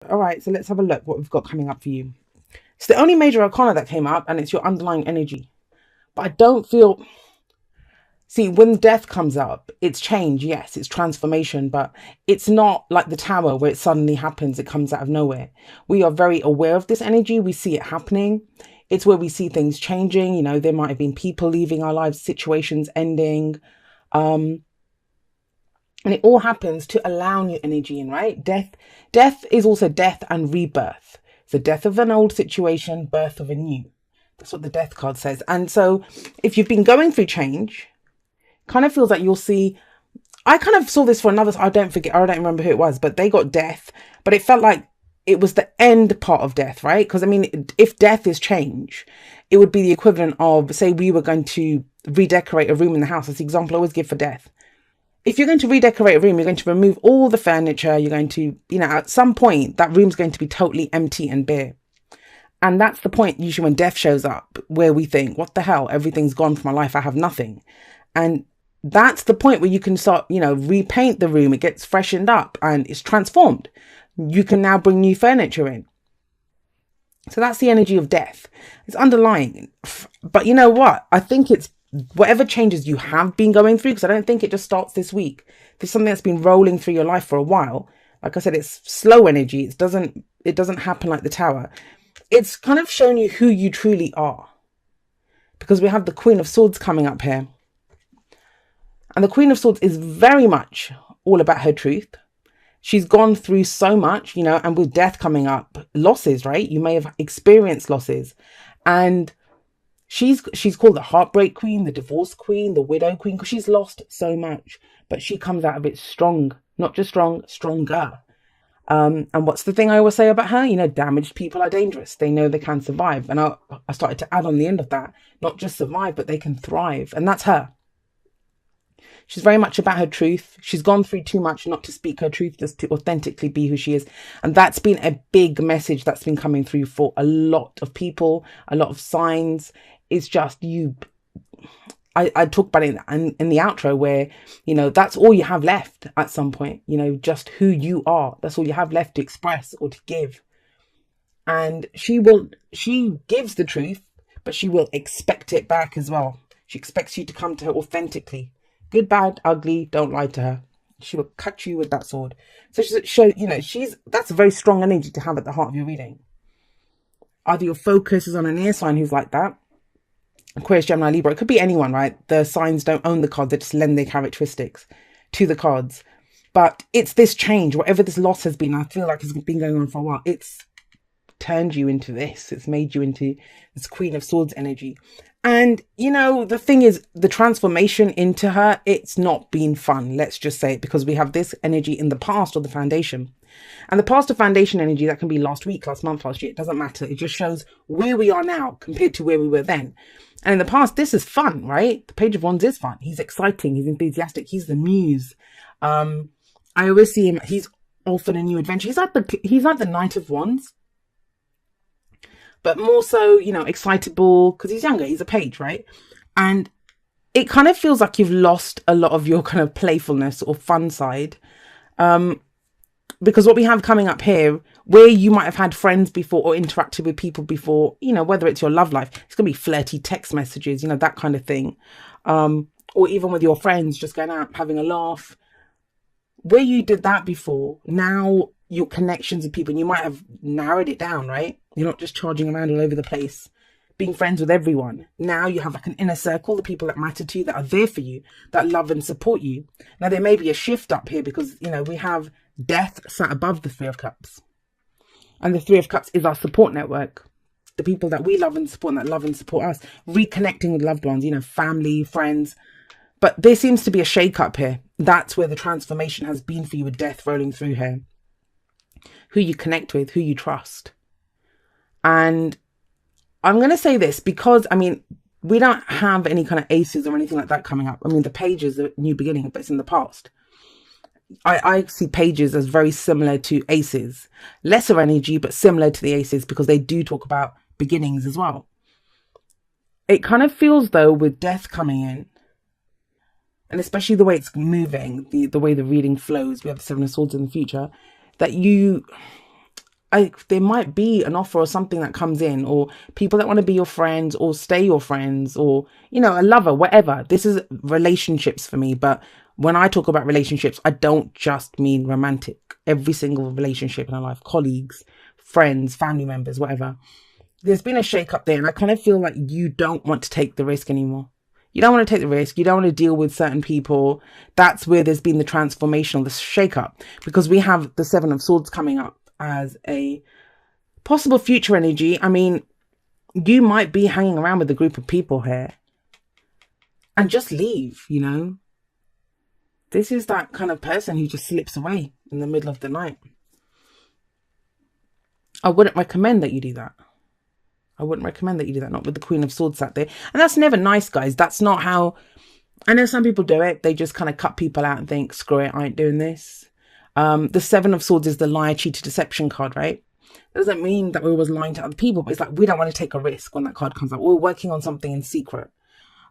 All right, so let's have a look what we've got coming up for you. It's the only major arcana that came up, and it's your underlying energy. But I don't feel. See, when death comes up, it's change, yes, it's transformation, but it's not like the tower where it suddenly happens, it comes out of nowhere. We are very aware of this energy, we see it happening. It's where we see things changing, there might have been people leaving our lives, situations ending. And it all happens to allow new energy in, right? Death is also death and rebirth. It's the death of an old situation, birth of a new. That's what the death card says. And so if you've been going through change, kind of feels like you'll see. I kind of saw this for another. I don't remember who it was, but they got death. But it felt like it was the end part of death, right? Because I mean, if death is change, it would be the equivalent of, say, we were going to redecorate a room in the house. That's the example I always give for death. If you're going to redecorate a room, you're going to remove all the furniture. You're going to, at some point, that room's going to be totally empty and bare. And that's the point usually when death shows up, where we think, what the hell? Everything's gone from my life. I have nothing. And that's the point where you can start, repaint the room. It gets freshened up and it's transformed. You can now bring new furniture in. So that's the energy of death. It's underlying. But you know what? I think it's whatever changes you have been going through, because I don't think it just starts this week. There's something that's been rolling through your life for a while. Like I said, it's slow energy. It doesn't happen like the tower. It's kind of shown you who you truly are. Because we have the Queen of Swords coming up here. And the Queen of Swords is very much all about her truth. She's gone through so much, and with death coming up, losses, right? You may have experienced losses. And she's called the Heartbreak Queen, the Divorce Queen, the Widow Queen, because she's lost so much. But she comes out of it strong, not just strong, stronger. And what's the thing I always say about her? Damaged people are dangerous. They know they can survive. And I started to add on the end of that, not just survive, but they can thrive. And that's her. She's very much about her truth. She's gone through too much not to speak her truth, just to authentically be who she is. And that's been a big message that's been coming through for a lot of people, a lot of signs. It's just you. I talk about it in the outro where, that's all you have left at some point, just who you are. That's all you have left to express or to give. And she gives the truth, but she will expect it back as well. She expects you to come to her authentically. Good, bad, ugly, don't lie to her. She will cut you with that sword. So that's a very strong energy to have at the heart of your reading. Either your focus is on an air sign who's like that, Aquarius, Gemini, Libra. It could be anyone, right? The signs don't own the cards. They just lend their characteristics to the cards. But it's this change, whatever this loss has been. I feel like it's been going on for a while. It's turned you into this. It's made you into this Queen of Swords energy. And, the thing is, the transformation into her, it's not been fun. Let's just say it, because we have this energy in the past or the foundation. And the past or foundation energy, that can be last week, last month, last year. It doesn't matter. It just shows where we are now compared to where we were then. And in the past, this is fun, right? The Page of Wands is fun. He's exciting. He's enthusiastic. He's the muse. I always see him. He's often a new adventure. He's like the Knight of Wands. But more so, excitable, because he's younger. He's a page, right? And it kind of feels like you've lost a lot of your kind of playfulness or fun side. Because what we have coming up here, where you might have had friends before or interacted with people before, whether it's your love life, it's going to be flirty text messages, that kind of thing. Or even with your friends, just going out, having a laugh. Where you did that before, now your connections with people, and you might have narrowed it down, right? You're not just charging around all over the place, being friends with everyone. Now you have like an inner circle, the people that matter to you, that are there for you, that love and support you. Now there may be a shift up here because, we have death sat above the Three of Cups. And the Three of Cups is our support network. The people that we love and support, and that love and support us. Reconnecting with loved ones, family, friends. But there seems to be a shake up here. That's where the transformation has been for you, with death rolling through here. Who you connect with, who you trust. And I'm going to say this because, we don't have any kind of aces or anything like that coming up. The page is a new beginning, but it's in the past. I see pages as very similar to aces. Lesser energy, but similar to the aces because they do talk about beginnings as well. It kind of feels, though, with death coming in, and especially the way it's moving, the way the reading flows, we have the Seven of Swords in the future, that there might be an offer or something that comes in, or people that want to be your friends or stay your friends, or, you know, a lover, whatever. This is relationships for me. But when I talk about relationships, I don't just mean romantic. Every single relationship in our life, colleagues, friends, family members, whatever. There's been a shake up there, and I kind of feel like you don't want to take the risk anymore. You don't want to take the risk. You don't want to deal with certain people. That's where there's been the transformation, the shake up, because we have the Seven of Swords coming up as a possible future energy. I mean, you might be hanging around with a group of people here and just leave, you know. This is that kind of person who just slips away in the middle of the night. I wouldn't recommend that you do that. I wouldn't recommend that you do that, not with the Queen of Swords sat there. And that's never nice, guys. That's not how... I know some people do it. They just kind of cut people out and think, screw it, I ain't doing this. The Seven of Swords is the liar, cheater, deception card, right? It doesn't mean that we're always lying to other people, but it's like we don't want to take a risk when that card comes up. We're working on something in secret.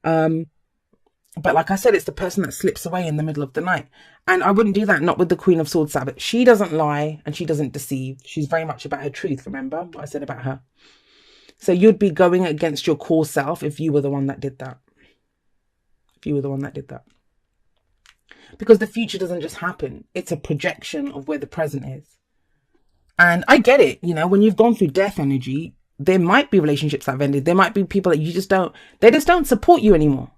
But like I said, it's the person that slips away in the middle of the night. And I wouldn't do that, not with the Queen of Swords sat. But she doesn't lie and she doesn't deceive. She's very much about her truth, remember what I said about her? So you'd be going against your core self if you were the one that did that. If you were the one that did that. Because the future doesn't just happen. It's a projection of where the present is. And I get it. You know, when you've gone through death energy, there might be relationships that have ended. There might be people that you just don't, they just don't support you anymore.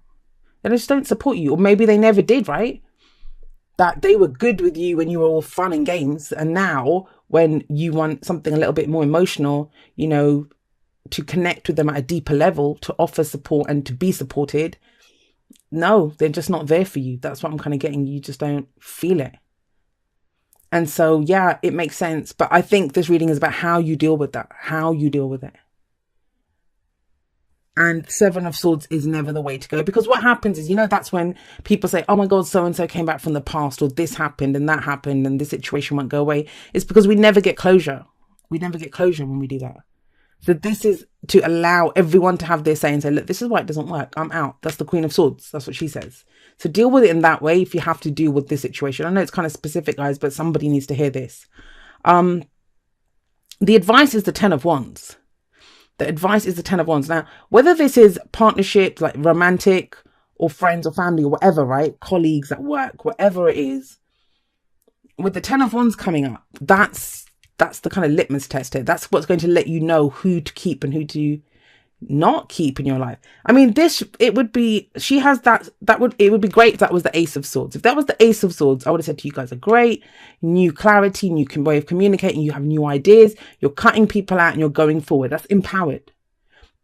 They just don't support you. Or maybe they never did, right? That they were good with you when you were all fun and games. And now when you want something a little bit more emotional, you know, to connect with them at a deeper level, to offer support and to be supported, no, they're just not there for you. That's what I'm kind of getting. You just don't feel it. And so, yeah, it makes sense. But I think this reading is about how you deal with that, how you deal with it. And Seven of Swords is never the way to go, because what happens is, you know, that's when people say, oh my God, so-and-so came back from the past, or this happened and that happened and this situation won't go away. It's because we never get closure. We never get closure when we do that. So this is to allow everyone to have their say and say, look, this is why it doesn't work. I'm out. That's the Queen of Swords. That's what she says. So deal with it in that way if you have to deal with this situation. I know it's kind of specific, guys, but somebody needs to hear this. The advice is the Ten of Wands. The advice is the Ten of Wands. Now, whether this is partnership, like romantic or friends or family or whatever, right? Colleagues at work, whatever it is. With the Ten of Wands coming up, that's the kind of litmus test here. That's what's going to let you know who to keep and who to not keep in your life. I mean, it would be great if that was the Ace of Swords. If that was the Ace of Swords, I would have said to you guys are great, new clarity, new way of communicating, you have new ideas, you're cutting people out and you're going forward. That's empowered.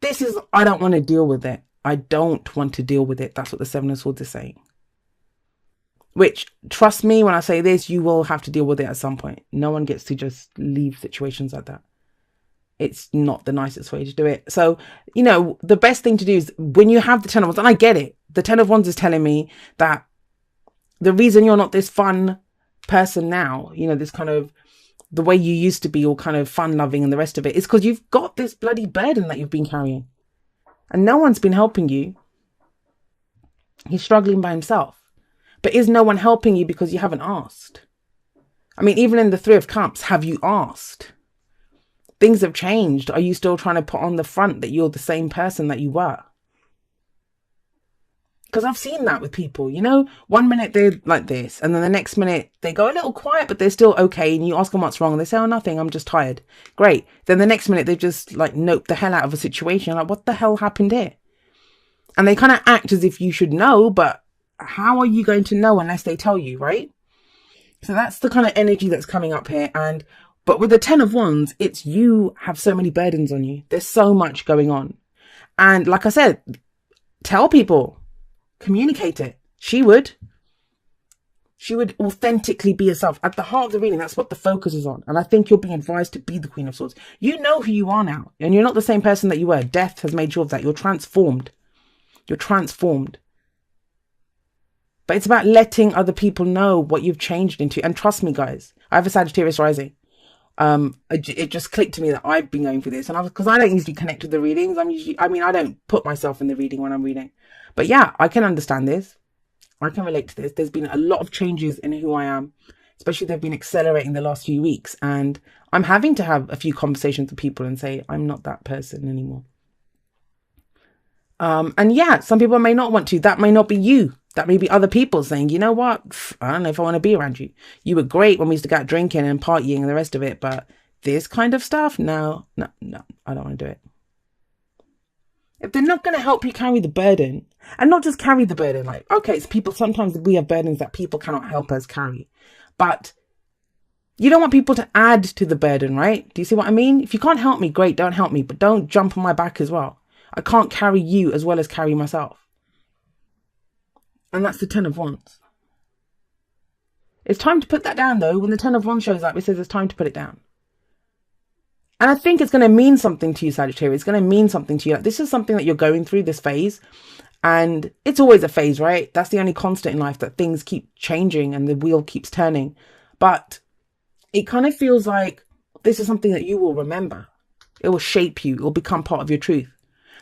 This is, I don't want to deal with it. I don't want to deal with it. That's what the Seven of Swords is saying. Which, trust me when I say this, you will have to deal with it at some point. No one gets to just leave situations like that. It's not the nicest way to do it. So, you know, the best thing to do is when you have the Ten of Wands, and I get it. The Ten of Wands is telling me that the reason you're not this fun person now, you know, this kind of, the way you used to be, all kind of fun loving and the rest of it, is because you've got this bloody burden that you've been carrying. And no one's been helping you. He's struggling by himself. But is no one helping you because you haven't asked? I mean, even in the Three of Cups, have you asked? Things have changed. Are you still trying to put on the front that you're the same person that you were? Because I've seen that with people, you know, one minute they're like this and then the next minute they go a little quiet, but they're still okay. And you ask them what's wrong and they say, oh, nothing, I'm just tired. Great. Then the next minute they just like nope the hell out of a situation. Like, what the hell happened here? And they kind of act as if you should know, but how are you going to know unless they tell you, right? So that's the kind of energy that's coming up here. But with the Ten of Wands, it's you have so many burdens on you. There's so much going on. And like I said, tell people, communicate it. She would authentically be herself. At the heart of the reading, that's what the focus is on. And I think you're being advised to be the Queen of Swords. You know who you are now. And you're not the same person that you were. Death has made sure of that. You're transformed. You're transformed. But it's about letting other people know what you've changed into. And trust me, guys, I have a Sagittarius rising. It just clicked to me that I've been going through this. And because I don't usually connect with the readings. I don't put myself in the reading when I'm reading. But yeah, I can understand this. I can relate to this. There's been a lot of changes in who I am especially they've been accelerating the last few weeks. And I'm having to have a few conversations with people and say, I'm not that person anymore. And yeah, some people may not want to. That may not be you. That may be other people saying, you know what? I don't know if I want to be around you. You were great when we used to go out drinking and partying and the rest of it. But this kind of stuff, no, I don't want to do it. If they're not going to help you carry the burden, and not just carry the burden, like, okay, it's people, sometimes we have burdens that people cannot help us carry. But you don't want people to add to the burden, right? Do you see what I mean? If you can't help me, great, don't help me. But don't jump on my back as well. I can't carry you as well as carry myself. And that's the 10 of Wands. It's time to put that down, though. When the 10 of Wands shows up, it says it's time to put it down. And I think it's going to mean something to you, Sagittarius. It's going to mean something to you. Like, this is something that you're going through, this phase. And it's always a phase, right? That's the only constant in life, that things keep changing and the wheel keeps turning. But it kind of feels like this is something that you will remember. It will shape you. It will become part of your truth.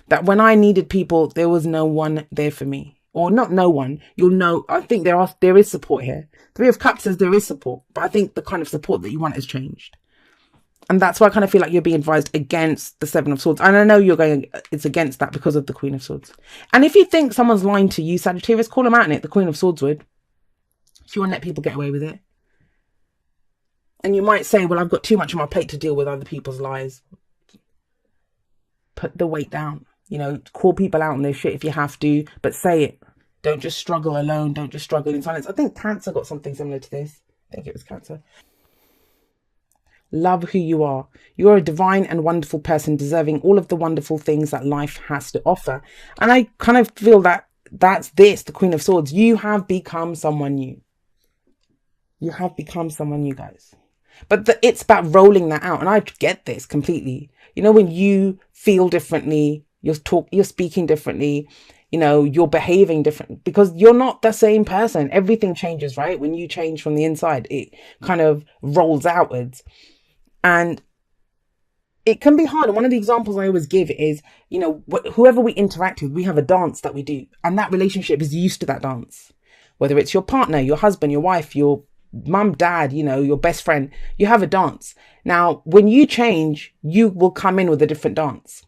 That when I needed people, there was no one there for me. Or not no one. You'll know. I think there is support here. 3 of Cups says there is support. But I think the kind of support that you want has changed. And that's why I kind of feel like you're being advised against the 7 of Swords. And I know it's against that because of the Queen of Swords. And if you think someone's lying to you, Sagittarius, call them out in it. The Queen of Swords would. She won't let people get away with it. And you might say, well, I've got too much on my plate to deal with other people's lies. Put the weight down. You know, call people out on their shit if you have to, but say it. Don't just struggle alone. Don't just struggle in silence. I think Cancer got something similar to this. I think it was Cancer. Love who you are. You're a divine and wonderful person, deserving all of the wonderful things that life has to offer. And I kind of feel that that's this, the Queen of Swords. You have become someone new. You have become someone new, guys. But it's about rolling that out. And I get this completely. You know, when you feel differently, you're speaking differently, you know, you're behaving different because you're not the same person. Everything changes, right? When you change from the inside, it kind of rolls outwards. And it can be hard. And one of the examples I always give is, you know, whoever we interact with, we have a dance that we do. And that relationship is used to that dance. Whether it's your partner, your husband, your wife, your mum, dad, you know, your best friend, you have a dance. Now, when you change, you will come in with a different dance.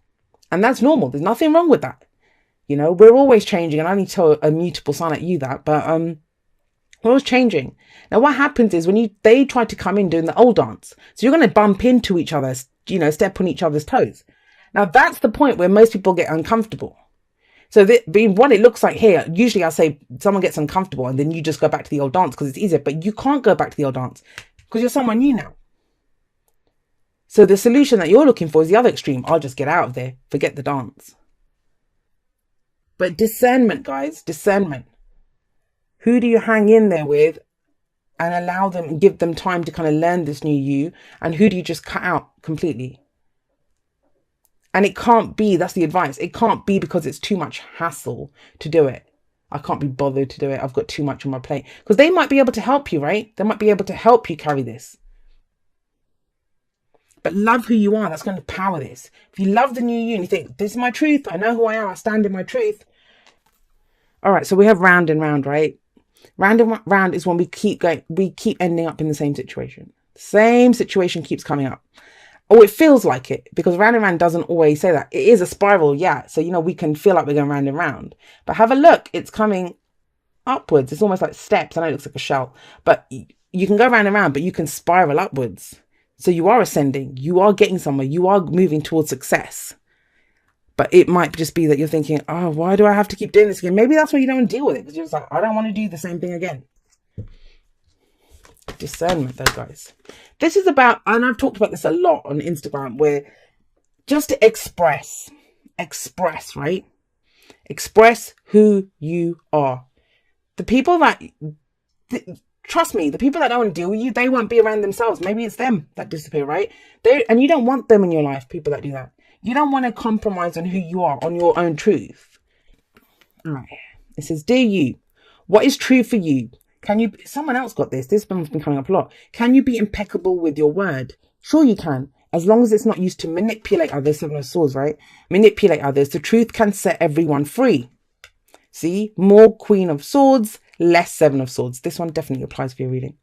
And that's normal. There's nothing wrong with that. You know, we're always changing. And I need to tell a mutable sign like you that, but we're always changing. Now, what happens is when they try to come in doing the old dance, so you're going to bump into each other, you know, step on each other's toes. Now, that's the point where most people get uncomfortable. So what it looks like here, usually I say someone gets uncomfortable and then you just go back to the old dance because it's easier, but you can't go back to the old dance because you're someone new now. So the solution that you're looking for is the other extreme. I'll just get out of there. Forget the dance. But discernment, guys, discernment. Who do you hang in there with and allow them and give them time to kind of learn this new you? And who do you just cut out completely? And it can't be, that's the advice. It can't be because it's too much hassle to do it. I can't be bothered to do it. I've got too much on my plate. Because they might be able to help you, right? They might be able to help you carry this. But love who you are. That's going to power this. If you love the new you and you think, this is my truth. I know who I am. I stand in my truth. All right. So we have round and round, right? Round and round is when we keep going. We keep ending up in the same situation. The same situation keeps coming up. Oh, it feels like it because round and round doesn't always say that. It is a spiral. Yeah. So, you know, we can feel like we're going round and round. But have a look. It's coming upwards. It's almost like steps. I know it looks like a shell. But you can go round and round, but you can spiral upwards. So you are ascending, you are getting somewhere, you are moving towards success. But it might just be that you're thinking, oh, why do I have to keep doing this again? Maybe that's why you don't want to deal with it. Because you're just like, I don't want to do the same thing again. Discernment though, guys. This is about, and I've talked about this a lot on Instagram, where just to express, right? Express who you are. The people that... Trust me, the people that don't want to deal with you, they won't be around themselves. Maybe it's them that disappear, right? And you don't want them in your life, people that do that. You don't want to compromise on who you are, on your own truth. All right. It says, dear you, what is true for you? Someone else got this. This one's been coming up a lot. Can you be impeccable with your word? Sure you can. As long as it's not used to manipulate others. 7 of Swords, right? Manipulate others. The truth can set everyone free. See? More Queen of Swords. less Seven of Swords. This one definitely applies for your reading.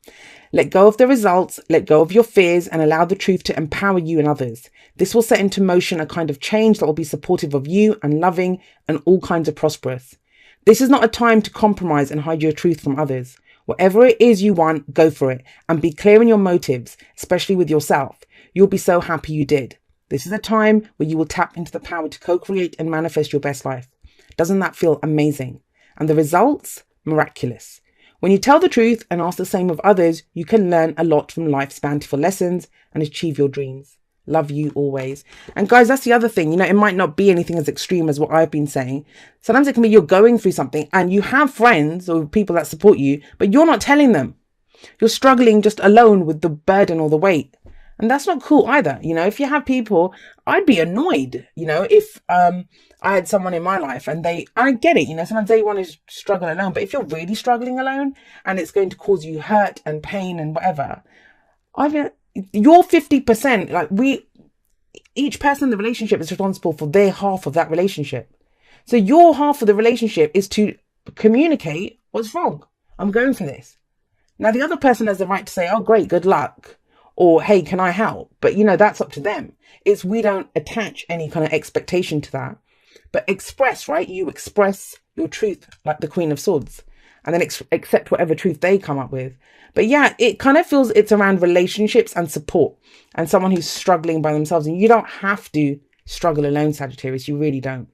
Let go of the results, let go of your fears, and allow the truth to empower you and others. This will set into motion a kind of change that will be supportive of you and loving and all kinds of prosperous. This is not a time to compromise and hide your truth from others. Whatever it is you want, go for it and be clear in your motives, especially with yourself. You'll be so happy you did. This is a time where you will tap into the power to co-create and manifest your best life. Doesn't that feel amazing? And the results? Miraculous. When you tell the truth and ask the same of others, you can learn a lot from life's bountiful lessons and achieve your dreams. Love you always. And guys, that's the other thing. You know, it might not be anything as extreme as what I've been saying. Sometimes it can be you're going through something and you have friends or people that support you, but you're not telling them. You're struggling just alone with the burden or the weight. And that's not cool either. You know, if you have people, I'd be annoyed, you know, if I had someone in my life and I get it, you know, sometimes they want to struggle alone. But if you're really struggling alone and it's going to cause you hurt and pain and whatever, you're 50%, like each person in the relationship is responsible for their half of that relationship. So your half of the relationship is to communicate what's wrong. I'm going for this. Now, the other person has the right to say, oh, great, good luck. Or, hey, can I help? But, you know, that's up to them. We don't attach any kind of expectation to that. But express, right? You express your truth like the Queen of Swords. And then accept whatever truth they come up with. But yeah, it kind of feels it's around relationships and support. And someone who's struggling by themselves. And you don't have to struggle alone, Sagittarius. You really don't.